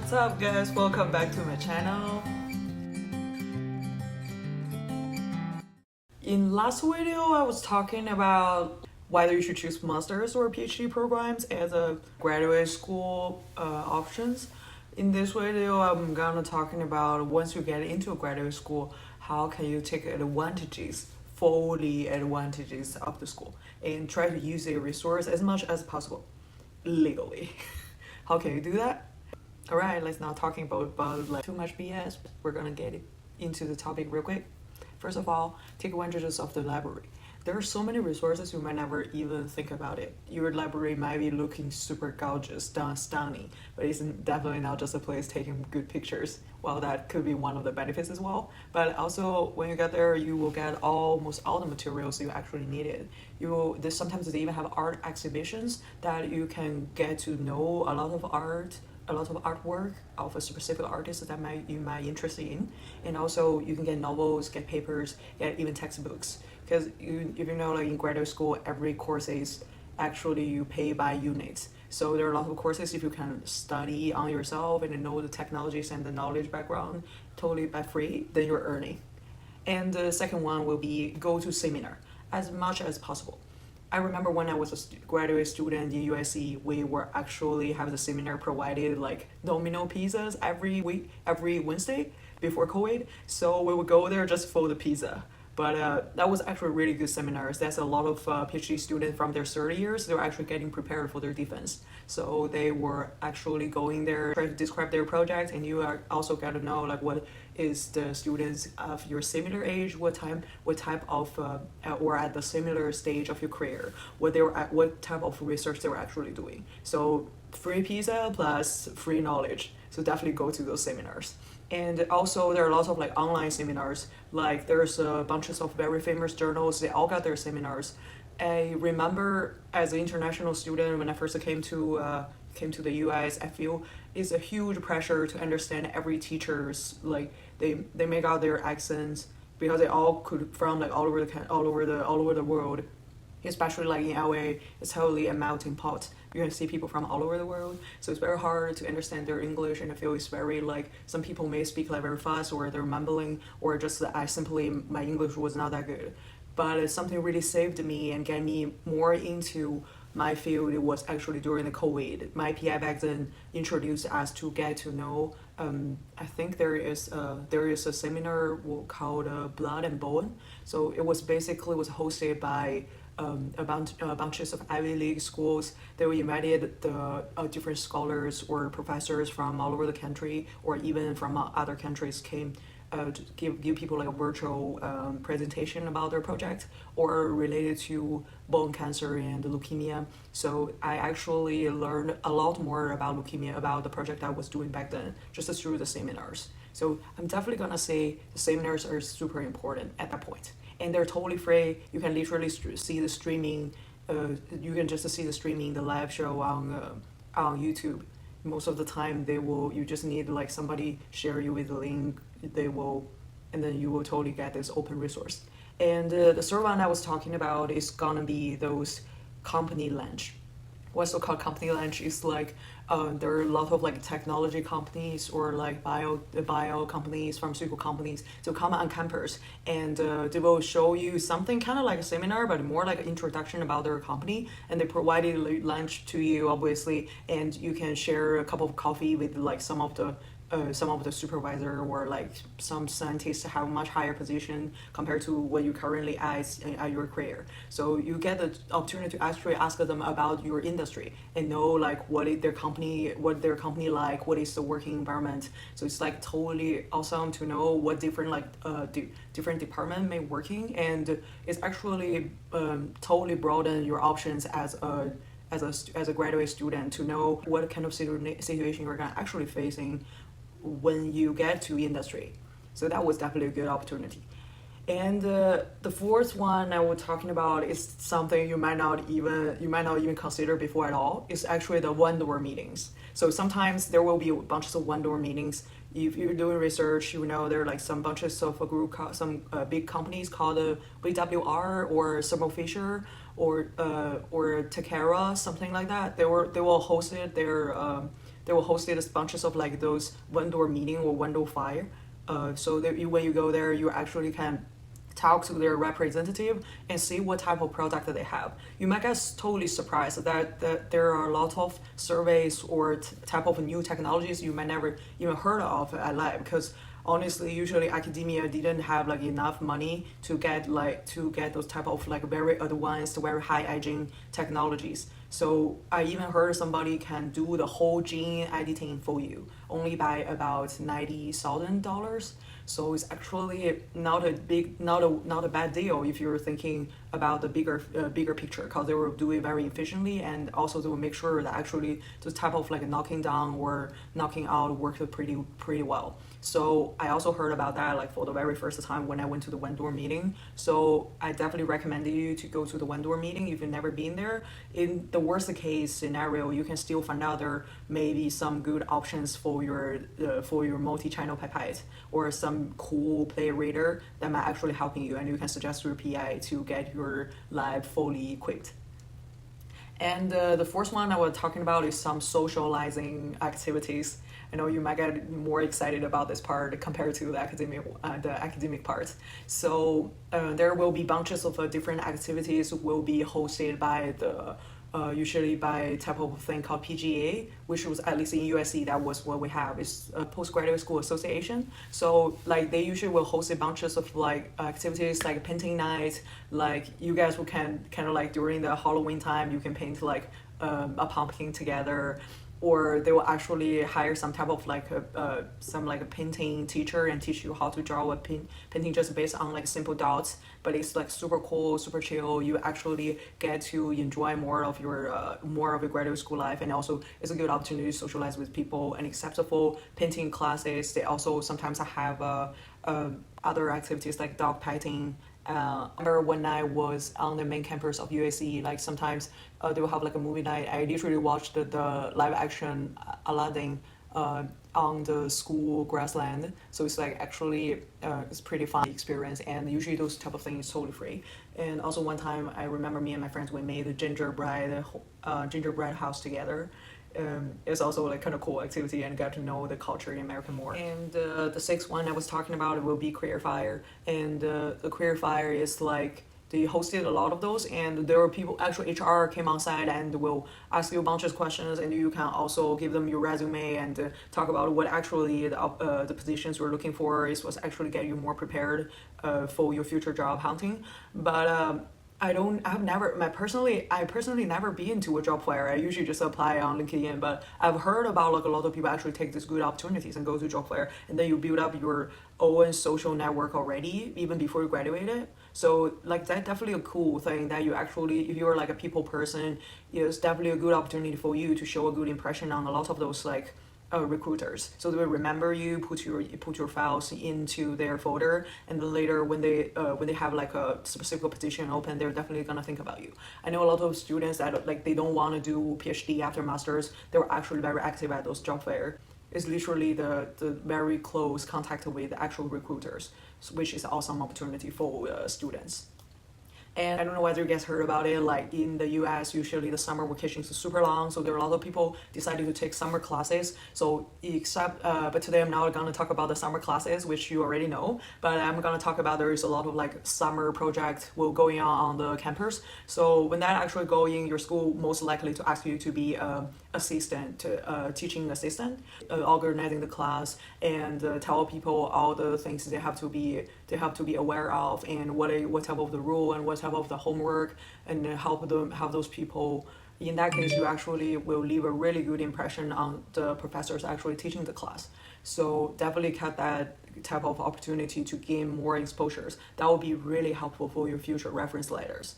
What's up guys, welcome back to my channel. In last video I was talking about whether you should choose master's or PhD programs as a graduate school options. In this video I'm gonna talking about once you get into a graduate school, how can you take fully advantages of the school and try to use a resource as much as possible legally. How can you do that? All right, let's not talking about like too much BS. We're gonna get into the topic real quick. First of all, take advantages of the library. There are so many resources you might never even think about it. Your library might be looking super gorgeous, stunning, but it's definitely not just a place taking good pictures. Well, that could be one of the benefits as well. But also, when you get there, you will get almost all the materials you actually needed. Sometimes they even have art exhibitions that you can get to know a lot of artwork of a specific artist that you might interested in, and also you can get novels, get papers, get even textbooks. Because if you know, like in graduate school, every course is actually you pay by units. So there are a lot of courses if you can study on yourself and know the technologies and the knowledge background totally by free, then you're earning. And the second one will be go to seminar as much as possible. I remember when I was a graduate student in USC, we were actually have the seminar provided like Domino pizzas every week, every Wednesday before COVID. So we would go there just for the pizza. But that was actually really good seminars. That's a lot of PhD students from their third years. They were actually getting prepared for their defense. So they were actually going there, trying to describe their project, and you are also got to know like what is the students of your similar age, what type of or at the similar stage of your career, what type of research they were actually doing. So free pizza plus free knowledge. So definitely go to those seminars. And also there are lots of like online seminars, like there's a bunches of very famous journals, they all got their seminars. I remember as an international student when I first came to the US, I feel it's a huge pressure to understand every teacher's, like they make out their accents because they all could from like all over the world. Especially like in LA, it's totally a melting pot. You can see people from all over the world, so it's very hard to understand their English, and I feel it's very like some people may speak like very fast, or they're mumbling, or just that my English was not that good. But it's something really saved me and get me more into my field. It was actually during the COVID. My PI back then introduced us to get to know. I think there is a seminar called Blood and Bone. So it was hosted by bunches of Ivy League schools. They invited the different scholars or professors from all over the country, or even from other countries came to give people like a virtual presentation about their project or related to bone cancer and leukemia. So I actually learned a lot more about leukemia, about the project I was doing back then, just through the seminars. So I'm definitely gonna say the seminars are super important at that point. And they're totally free. You can literally see the streaming. You can just see the streaming, the live show on YouTube. Most of the time, you just need like somebody share you with the link. And then you will totally get this open resource. And the third one I was talking about is gonna be those company lunch. What's so-called company lunch is like there are a lot of like technology companies or like bio companies, pharmaceutical companies to come on campus, and they will show you something kind of like a seminar, but more like an introduction about their company, and they provided lunch to you obviously, and you can share a cup of coffee with like some of the supervisor, or like some scientists have much higher position compared to what you currently at your career. So you get the opportunity to actually ask them about your industry and know like what their company like, what is the working environment. So it's like totally awesome to know what different different department may working, and it's actually totally broaden your options as a graduate student to know what kind of situation you're gonna actually facing when you get to industry. So that was definitely a good opportunity. And the fourth one I was talking about is something you might not even consider before at all. It's actually the one-door meetings. So sometimes there will be bunches of one-door meetings. If you're doing research, you know there are like some bunches of some big companies called VWR or Thermo Fisher or Takara, something like that. They will host their they will host it as bunches of like those one-door meeting or one-door fire. So that when you go there, you actually can talk to their representative and see what type of product that they have. You might get totally surprised that there are a lot of surveys or type of new technologies you might never even heard of at lab, because honestly usually academia didn't have like enough money to get those type of like very advanced, very high edging technologies. So I even heard somebody can do the whole gene editing for you only by about $90,000. So it's actually not a bad deal if you're thinking about the bigger picture, because they will do it very efficiently, and also they will make sure that actually this type of like knocking down or knocking out works pretty well. So I also heard about that like for the very first time when I went to the one-door meeting. So I definitely recommend you to go to the one-door meeting if you've never been there. In the worst case scenario, you can still find out there may be some good options for your multi-channel pipette or some cool play reader that might actually helping you, and you can suggest to your PI to get your lab fully equipped. And the fourth one I was talking about is some socializing activities. I know you might get more excited about this part compared to the academic part. So there will be bunches of different activities will be hosted by the usually by type of thing called PGA, which was at least in USC that was what we have is a postgraduate school association. So like they usually will host a bunches of like activities like painting night, like you guys will can kind of like during the Halloween time you can paint like a pumpkin together, or they will actually hire some type of like a painting teacher and teach you how to draw a painting just based on like simple dots, but it's like super cool, super chill. You actually get to enjoy more of your graduate school life, and also it's a good opportunity to socialize with people. And except for painting classes, they also sometimes have other activities like dog petting. I remember when I was on the main campus of USC, like sometimes they will have like a movie night. I literally watched the live action Aladdin on the school grassland. So it's like actually it's pretty fun experience, and usually those type of things is totally free. And also one time I remember me and my friends we made a gingerbread house together. It's also like kind of cool activity and got to know the culture in America more. And the sixth one I was talking about will be Career Fire, and the Career Fire is like they hosted a lot of those, and there were people actually HR came on site and will ask you a bunch of questions, and you can also give them your resume and talk about what actually the positions you're looking for is, was actually get you more prepared for your future job hunting. But I personally never been to a job fair. I usually just apply on LinkedIn, but I've heard about like a lot of people actually take these good opportunities and go to job fair, and then you build up your own social network already even before you graduated. So like that's definitely a cool thing that you actually, if you're like a people person, it's definitely a good opportunity for you to show a good impression on a lot of those like recruiters, so they will remember you, put your files into their folder, and then later when they have like a specific position open, they're definitely gonna think about you. I know a lot of students that like they don't want to do PhD after masters, they were actually very active at those job fair. It's literally the very close contact with actual recruiters, which is an awesome opportunity for students. And I don't know whether you guys heard about it, like in the US, usually the summer vacations is super long. So there are a lot of people deciding to take summer classes. So but today I'm not going to talk about the summer classes, which you already know, but I'm going to talk about there is a lot of like summer project will going on the campus. So when that actually going, your school most likely to ask you to be teaching assistant, organizing the class, and tell people all the things they have to be aware of, and what type of the rule and what type of the homework, and help those people. In that case, you actually will leave a really good impression on the professors actually teaching the class. So definitely get that type of opportunity to gain more exposures. That will be really helpful for your future reference letters.